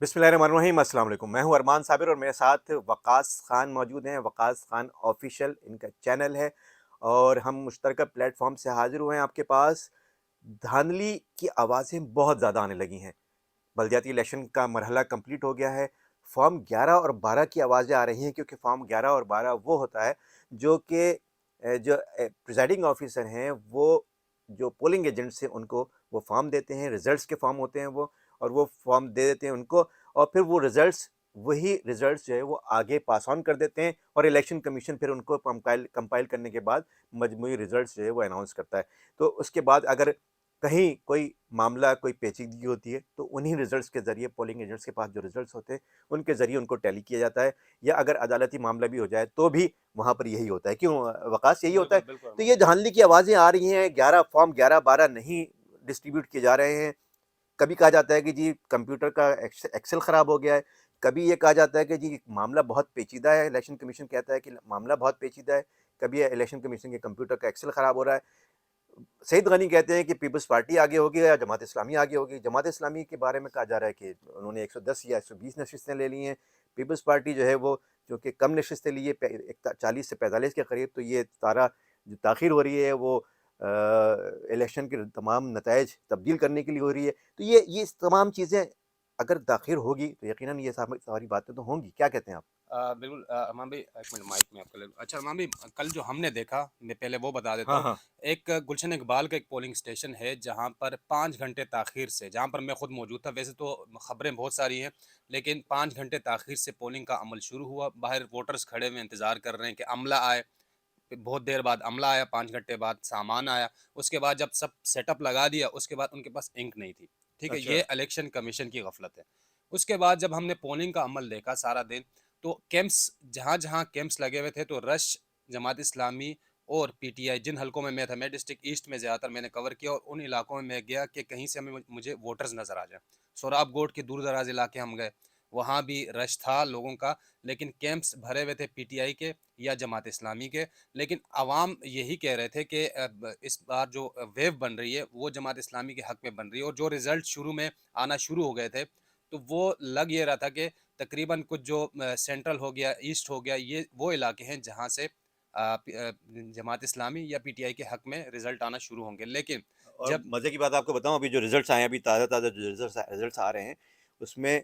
बिस्मिल्लाहिर्रहमानिर्रहीम। अस्सलाम वालेकुम। मैं हूं अरमान साबिर और मेरे साथ वकास खान मौजूद हैं। वकास खान ऑफिशियल इनका चैनल है और हम मुश्तरका प्लेटफॉर्म से हाजिर हुए हैं आपके पास। धांधली की आवाज़ें बहुत ज़्यादा आने लगी हैं। बल्दियाती इलेक्शन का मरहला कंप्लीट हो गया है। फॉर्म 11 और 12 की आवाज़ें आ रही हैं, क्योंकि फॉर्म 11 और 12 वो होता है जो कि जो प्रिजाइडिंग ऑफिसर हैं, वो जो पोलिंग एजेंट्स हैं उनको वो फॉर्म देते हैं। रिजल्ट्स के फॉर्म होते हैं वो, और वो फॉर्म दे देते हैं उनको, और फिर वो रिजल्ट्स, वही रिजल्ट्स जो है वो आगे पास ऑन कर देते हैं, और इलेक्शन कमीशन फिर उनको कंपाइल करने के बाद मजमूई रिजल्ट्स जो है वो अनाउंस करता है। तो उसके बाद अगर कहीं कोई मामला, कोई पेचीदगी होती है, तो उन्हीं रिजल्ट्स के ज़रिए, पोलिंग एजेंट्स के पास जो रिजल्ट्स होते हैं उनके ज़रिए उनको टैली किया जाता है। या अगर अदालती मामला भी हो जाए तो भी वहाँ पर यही होता है। क्यों वकास, यही होता है? बिल्कुल, बिल्कुल तो अरमान ये भाई। धांधली की आवाज़ें आ रही हैं। 11 फॉर्म 11-12 नहीं डिस्ट्रीब्यूट किए जा रहे हैं। कभी कहा जाता है कि जी कंप्यूटर का एक्सेल ख़राब हो गया है। कभी ये कहा जाता है कि जी मामला बहुत पेचीदा है, इलेक्शन कमीशन कहता है कि मामला बहुत पेचीदा है। कभी इलेक्शन कमीशन के कंप्यूटर का एक्सेल ख़राब हो रहा है। सईद गनी कहते हैं कि पीपल्स पार्टी आगे होगी या जमात इस्लामी आगे होगी। जमात इस्लामी के बारे में कहा जा रहा है कि उन्होंने 110 या 120 नशिस्तें ले ली हैं। पीपल्स पार्टी जो है वो, चूँकि कम नशिस्तें ली है, 40 से 45 के करीब, तो ये सारा जो ताख़ीर हो रही है वो इलेक्शन के तमाम नताइज तब्दील करने के लिए हो रही है। तो ये तमाम चीज़ें अगर ताख़ीर होगी तो यकीनन ये सारी बातें तो होंगी। क्या कहते हैं आप? बिल्कुल अरमान भाई, 1 मिनट माइक में आपका ले लूँ। अच्छा अरमान भाई, कल जो हमने देखा, मैं पहले वो बता देता हाँ, हूँ। हाँ। एक गुलशन इकबाल का एक पोलिंग स्टेशन है जहाँ पर 5 घंटे ताख़ीर से, जहाँ पर मैं खुद मौजूद था। वैसे तो खबरें बहुत सारी हैं, लेकिन 5 घंटे ताख़ीर से पोलिंग का अमल शुरू हुआ। बाहर वोटर्स खड़े हुए इंतज़ार कर रहे हैं कि अमला आए। फिर बहुत देर बाद अमला आया, 5 घंटे बाद सामान आया। उसके बाद जब सब सेटअप लगा दिया, उसके बाद उनके पास इंक नहीं थी। ठीक है? अच्छा। ये इलेक्शन कमीशन की गफलत है। उसके बाद जब हमने पोलिंग का अमल देखा सारा दिन, तो कैंप्स, जहाँ-जहाँ कैंप्स लगे हुए थे, तो रश जमात इस्लामी और पीटीआई, जिन हलकों में मैं था, मैं डिस्ट्रिक्ट ईस्ट में ज़्यादातर मैंने कवर किया, और उन इलाकों में मैं गया कि कहीं से मुझे वोटर्स नज़र आ जाएँ। सोराब गोट के दूर-दराज इलाके हम गए, वहाँ भी रश था लोगों का, लेकिन कैंप्स भरे हुए थे पीटीआई के या जमात इस्लामी के। लेकिन अवाम यही कह रहे थे कि इस बार जो वेव बन रही है वो जमात इस्लामी के हक में बन रही है, और जो रिज़ल्ट शुरू में आना शुरू हो गए थे, तो वो लग ये रहा था कि तकरीबन कुछ जो सेंट्रल हो गया, ईस्ट हो गया, ये वो इलाके हैं जहाँ से जमात इस्लामी या पीटीआई के हक में रिज़ल्ट आना शुरू होंगे। लेकिन और जब मज़े की बात आपको बताऊँ, अभी जो रिज़ल्ट्स आए हैं, अभी ताज़ा-ताज़ा जो रिज़ल्ट्स आ रहे हैं, उसमें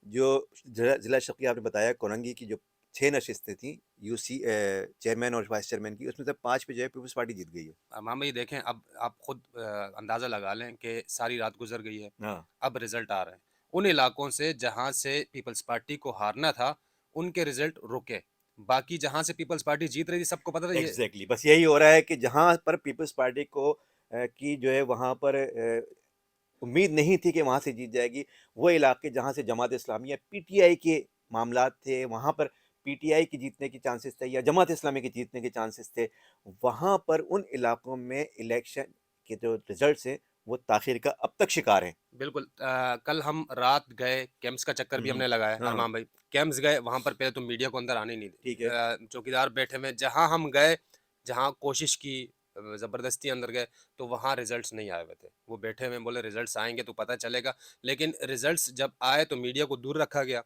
जो ज़िला शकील आपने बताया, कोरंगी की जो 6 नशिस्तें थीं, चेयरमैन और वाइस चेयरमैन की, उसमें से 5 पे जो है पीपल्स पार्टी जीत गई है। मामा ये देखें, अब आप खुद अंदाज़ा लगा लें कि सारी रात गुज़र गई है, हाँ, अब रिज़ल्ट आ रहे हैं। उन इलाकों से जहाँ से पीपल्स पार्टी को हारना था, उनके रिज़ल्ट रुके। बाकी जहाँ से पीपल्स पार्टी जीत रही थी, सबको पता था ये। एग्ज़ैक्टली, बस यही हो रहा है कि जहाँ पर पीपल्स पार्टी को की जो है वहाँ पर उम्मीद नहीं थी कि वहाँ से जीत जाएगी, वो इलाके जहाँ से जमात इस्लामी या पीटीआई के मामलात थे, वहाँ पर पीटीआई की जीतने के चांसेस थे या जमात इस्लामी के जीतने के चांसेस थे, वहाँ पर उन इलाकों में इलेक्शन के जो रिज़ल्ट्स हैं, वो ताख़ीर का अब तक शिकार हैं। बिल्कुल, कल हम रात गए, कैंप्स का चक्कर हुँ, भी हुँ। हमने लगाया हाँ, हाँ, अरमान भाई। कैंप्स गए, वहाँ पर पहले तो मीडिया को अंदर आने ही नहीं ठीक दी। है। चौकीदार बैठे हुए हैं। जहाँ हम गए, जहाँ कोशिश की, ज़बरदस्ती अंदर गए, तो वहाँ रिज़ल्ट्स नहीं आए हुए थे। वो बैठे हुए हैं, बोले रिज़ल्ट्स आएँगे तो पता चलेगा। लेकिन रिज़ल्ट्स जब आए तो मीडिया को दूर रखा गया।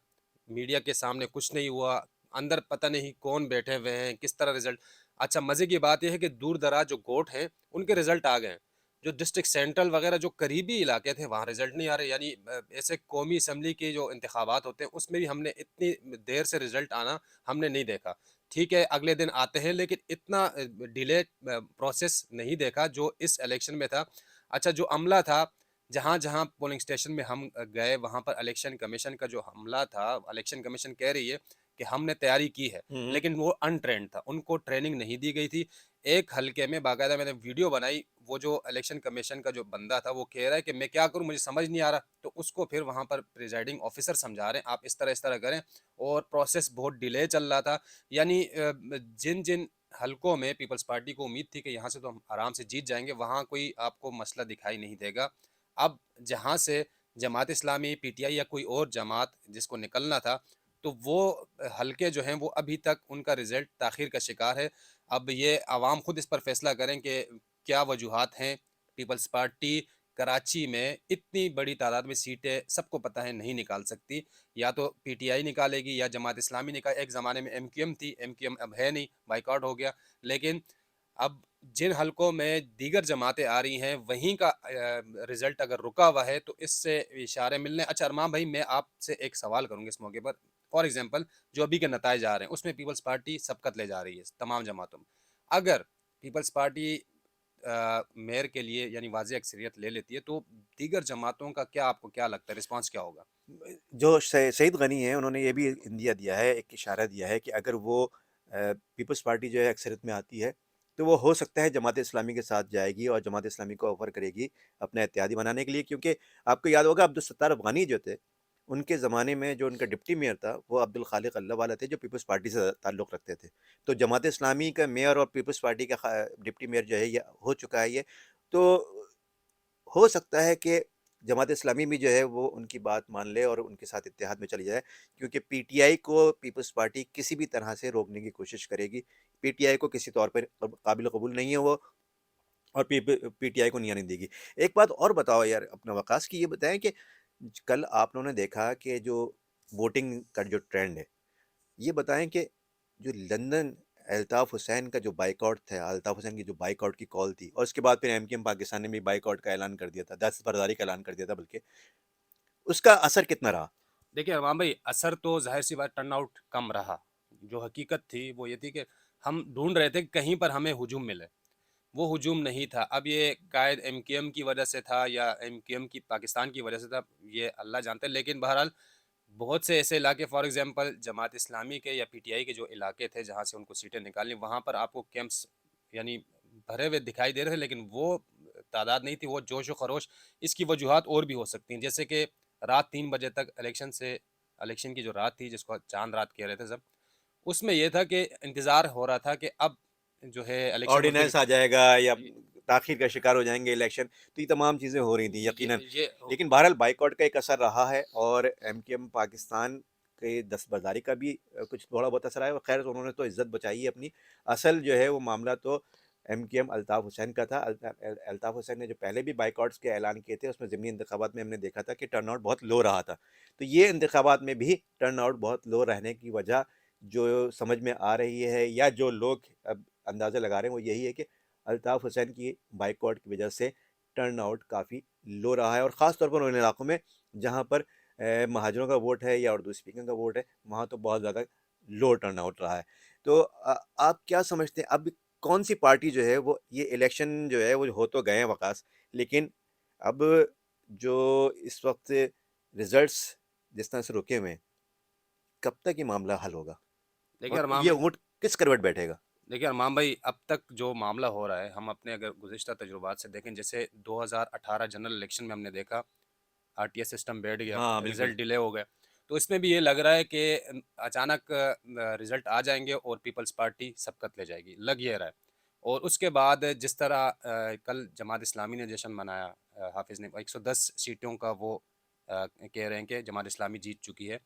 मीडिया के सामने कुछ नहीं हुआ। अंदर पता नहीं कौन बैठे हुए हैं, किस तरह रिज़ल्ट। अच्छा, मज़े की बात ये है कि दूर-दराज जो गोट हैं, उनके रिज़ल्ट आ गए हैं। जो डिस्ट्रिक्ट सेंट्रल वगैरह जो करीबी इलाके थे, वहाँ रिज़ल्ट नहीं आ रहे। यानी ऐसे कौमी असम्बली के जो इंतखाबात होते हैं, उसमें भी हमने इतनी देर से रिज़ल्ट आना हमने नहीं देखा। ठीक है, अगले दिन आते हैं, लेकिन इतना डिले प्रोसेस नहीं देखा जो इस इलेक्शन में था। अच्छा, जो अमला था, जहाँ-जहाँ पोलिंग स्टेशन में हम गए, वहाँ पर इलेक्शन कमीशन का जो अमला था, इलेक्शन कमीशन कह रही है कि हमने तैयारी की है, हुँ, हुँ। लेकिन वो अनट्रेन्ड था, उनको ट्रेनिंग नहीं दी गई थी। एक हलके में बाकायदा मैंने वीडियो बनाई, वो जो इलेक्शन कमीशन का जो बंदा था, वो कह रहा है कि मैं क्या करूँ, मुझे समझ नहीं आ रहा। तो उसको फिर वहाँ पर प्रिजाइडिंग ऑफिसर समझा रहे हैं, आप इस तरह करें, और प्रोसेस बहुत डिले चल रहा था। यानी जिन-जिन हलकों में पीपल्स पार्टी को उम्मीद थी कि यहाँ से तो हम आराम से जीत जाएँगे, वहाँ कोई आपको मसला दिखाई नहीं देगा। अब जहाँ से जमात इस्लामी, पीटीआई या कोई और जमात जिसको निकलना था, तो वो हलके जो हैं, वो अभी तक उनका रिज़ल्ट ताख़ीर का शिकार है। अब ये अवाम खुद इस पर फ़ैसला करें कि क्या वजूहात हैं। पीपल्स पार्टी कराची में इतनी बड़ी तादाद में सीटें सबको पता है नहीं निकाल सकती, या तो पीटीआई निकालेगी या जमात इस्लामी निकाल। एक ज़माने में एमक्यूएम थी, एमक्यूएम अब है नहीं, बाइकआउट हो गया। लेकिन अब जिन हलकों में दीगर जमातें आ रही हैं, वहीं का रिजल्ट अगर रुका हुआ है तो इससे इशारे मिलने। अच्छा अरमान भाई, मैं आपसे एक सवाल करूंगा इस मौके पर। फॉर एग्जांपल, जो अभी के नताइज आ रहे हैं उसमें पीपल्स पार्टी सबकत ले जा रही है तमाम जमातों में। अगर पीपल्स पार्टी मेयर के लिए यानी वाज़ेह अक्सरियत ले लेती है, तो दीगर जमातों का क्या, आपको क्या लगता है, रिस्पांस क्या होगा? जो सईद गनी हैं उन्होंने ये भी इंदिया दिया है, एक इशारा दिया है कि अगर वो पीपल्स पार्टी जो है अक्सरियत में आती है तो वो हो सकता है जमात इस्लामी के साथ जाएगी और जमात इस्लामी को ऑफ़र करेगी अपना इत्तेहादी बनाने के लिए, क्योंकि आपको याद होगा अब्दुल सत्तार अफ़गानी जो थे उनके ज़माने में जो उनका डिप्टी मेयर था वो अब्दुल खालिक अल्लाह वाला थे, जो पीपल्स पार्टी से ताल्लुक़ रखते थे। तो जमात इस्लामी का मेयर और पीपल्स पार्टी का डिप्टी मेयर जो है ये हो चुका है ये। तो हो सकता है कि जमात इस्लामी भी जो है वो उनकी बात मान ले और उनके साथ इत्तेहाद में चली जाए, क्योंकि पीटीआई को पीपल्स पार्टी किसी भी तरह से रोकने की कोशिश करेगी। पीटीआई को किसी तौर पर काबिल कबूल नहीं है वो, और पीटीआई को नहीं आने देगी। एक बात और बताओ यार अपना वकास की, ये बताएं कि कल आप लोगों ने देखा कि जो वोटिंग का जो ट्रेंड है, ये बताएं कि जो लंदन अल्ताफ़ हुसैन का जो बाइकआउट था, अल्ताफ़ हुसैन की जो बाइकआउट की कॉल थी, और उसके बाद फिर एमकेएम पाकिस्तान ने भी बाइकआउट का ऐलान कर दिया था, दस्तबरदारी का ऐलान कर दिया था बल्कि, उसका असर कितना रहा? देखिए अरमान भाई, असर तो जाहिर सी बात टर्न आउट कम रहा। जो हकीकत थी वो ये थी कि हम ढूंढ रहे थे कि कहीं पर हमें हुजूम मिले, वो हुजूम नहीं था। अब ये कायद एमकेएम की वजह से था या एमकेएम की पाकिस्तान की वजह से था, ये अल्लाह जानते हैं। लेकिन बहरहाल बहुत से ऐसे इलाके, फॉर एग्जांपल जमात इस्लामी के या पीटीआई के जो इलाके थे जहाँ से उनको सीटें निकालनी, वहाँ पर आपको कैंप्स यानी भरे हुए दिखाई दे रहे थे, लेकिन वो तादाद नहीं थी, वो जोश व खरोश। इसकी वजूहत और भी हो सकती हैं, जैसे कि रात 3 बजे तक इलेक्शन की जो रात थी जिसको चांद रात कह रहे थे सब, उसमें यह था कि इंतज़ार हो रहा था कि अब जो है इलेक्शन में फिर ऑर्डिनेंस आ जाएगा या ताख़ीर का शिकार हो जाएंगे इलेक्शन, तो ये तमाम चीज़ें हो रही थी ये यकीनन। ये लेकिन बहरहाल बाइकआउट का एक असर रहा है, और एमकेएम पाकिस्तान के दस्तबरदारी का भी कुछ थोड़ा बहुत असर आया। खैर उन्होंने तो इज्जत बचाई है अपनी। असल जो है वो मामला तो एमकेएम अल्ताफ़ हुसैन का था। अल्ताफ़ हुसैन ने जो पहले भी बाइकआउट्स के ऐलान किए थे, उसमें ज़िमनी इंतखाबात में हमने देखा था कि टर्न आउट बहुत लो रहा था। तो ये इंतखाबात में भी टर्न आउट बहुत लो रहने की वजह जो समझ में आ रही है, या जो लोग अब अंदाज़ा लगा रहे हैं, वो यही है कि अल्ताफ़ हुसैन की बाइकआउट की वजह से टर्न आउट काफ़ी लो रहा है, और ख़ास तौर पर उन इलाकों में जहाँ पर महाजरों का वोट है या उर्दू स्पीकिंग का वोट है, वहाँ तो बहुत ज़्यादा लो टर्न आउट रहा है। तो आप क्या समझते हैं अब कौन सी पार्टी जो है वो, ये इलेक्शन जो है वो हो तो गए हैं वकास, लेकिन अब जो इस वक्त रिजल्ट्स जिस तरह से रुके हुए हैं, कब तक ये मामला हल होगा देखिए और अरमान ये भाई वोट किस करवट बैठेगा? देखिए अरमान भाई, अब तक जो मामला हो रहा है, हम अपने अगर गुज़िश्ता तजुर्बात से देखें, जैसे 2018 जनरल इलेक्शन में हमने देखा आरटीएस सिस्टम बैठ गया, हाँ बिल्कुल। रिज़ल्ट डिले हो गए। तो इसमें भी ये लग रहा है कि अचानक रिज़ल्ट आ जाएँगे और पीपल्स पार्टी सबकत ले जाएगी, लग ये रहा है। और उसके बाद जिस तरह कल जमात इस्लामी ने जश्न मनाया, हाफ़िज़ ने 110 सीटों का वो कह रहे हैं कि जमात इस्लामी जीत चुकी है।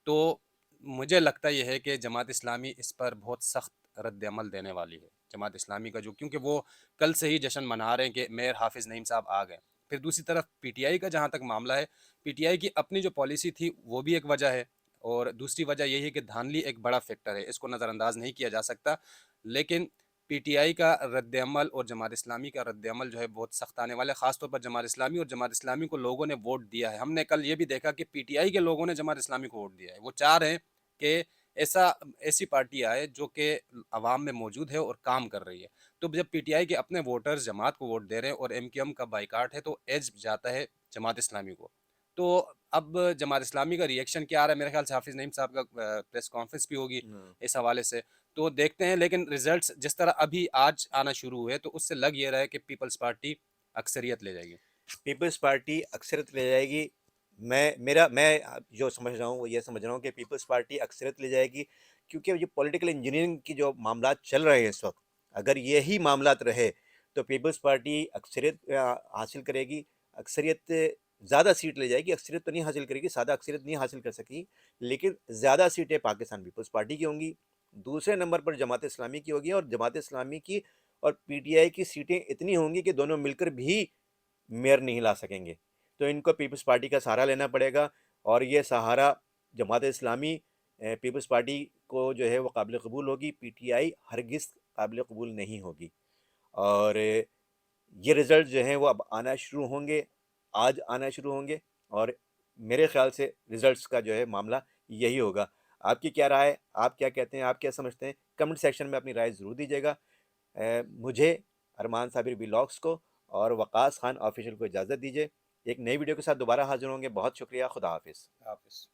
तो मुझे लगता ये है कि जमात इस्लामी इस पर बहुत सख्त रद्द-ए-अमल देने वाली है। जमात इस्लामी का जो, क्योंकि वो कल से ही जश्न मना रहे हैं कि मेयर हाफ़िज़ नईम साहब आ गए। फिर दूसरी तरफ पीटीआई का जहाँ तक मामला है, पीटीआई की अपनी जो पॉलिसी थी वो भी एक वजह है, और दूसरी वजह यही है कि धांधली एक बड़ा फैक्टर है, इसको नज़रअंदाज नहीं किया जा सकता। लेकिन पीटीआई का रद्द-ए-अमल और जमात इस्लामी का रद्द-ए-अमल जो है बहुत सख्त आने वाला है, ख़ास तौर पर जमात इस्लामी। और जमात इस्लामी को लोगों ने वोट दिया है। हमने कल ये भी देखा कि पीटीआई के लोगों ने जमात इस्लामी को वोट दिया है। वो चाह रहे हैं कि ऐसी पार्टी आए जो कि अवाम में मौजूद है और काम कर रही है। तो जब पीटीआई के अपने वोटर्स जमात को वोट दे रहे हैं और एमकेएम का बाइकाट है, तो एज जाता है जमात इस्लामी को। तो अब जमात इस्लामी का रिएक्शन क्या आ रहा है, मेरे ख्याल से हाफिज़ नईम साहब का प्रेस कॉन्फ्रेंस भी होगी हम्म। इस हवाले से। तो देखते हैं, लेकिन रिजल्ट्स जिस तरह अभी आज आना शुरू हुए, तो उससे लग ये रहा है कि पीपल्स पार्टी अक्सरियत ले जाएगी। पीपल्स पार्टी अक्सरियत ले जाएगी। मैं जो समझ रहा हूँ वो ये समझ रहा हूँ कि पीपल्स पार्टी अक्सरियत ले जाएगी, क्योंकि ये पॉलिटिकल इंजीनियरिंग की जो मामला चल रहे हैं इस वक्त, अगर यही मामलात रहे तो पीपल्स पार्टी अक्सरियत हासिल करेगी। अक्सरियत ज़्यादा सीट ले जाएगी, अक्सरियत तो नहीं हासिल करेगी, सादा अक्सरियत नहीं हासिल कर सकेगी, लेकिन ज़्यादा सीटें पाकिस्तान पीपल्स पार्टी की होंगी। दूसरे नंबर पर जमात इस्लामी की होगी, और जमात इस्लामी की और पीटीआई की सीटें इतनी होंगी कि दोनों मिलकर भी मेयर नहीं ला सकेंगे। तो इनको पीपल्स पार्टी का सहारा लेना पड़ेगा, और ये सहारा जमात इस्लामी पीपल्स पार्टी को जो है वो काबिल कबूल होगी, पीटीआई हरगिज़ काबिल कबूल नहीं होगी। और ये रिज़ल्ट जो हैं वो अब आना शुरू होंगे, आज आना शुरू होंगे, और मेरे ख़्याल से रिज़ल्ट्स का जो है मामला यही होगा। आपकी क्या राय है? आप क्या कहते हैं? आप क्या समझते हैं? कमेंट सेक्शन में अपनी राय ज़रूर दीजिएगा। मुझे, अरमान साबिर व्लॉग्स को और वक़ास खान ऑफिशियल को इजाज़त दीजिए। एक नई वीडियो के साथ दोबारा हाज़िर होंगे। बहुत शुक्रिया। खुदा हाफ़िज़। हाफिज़।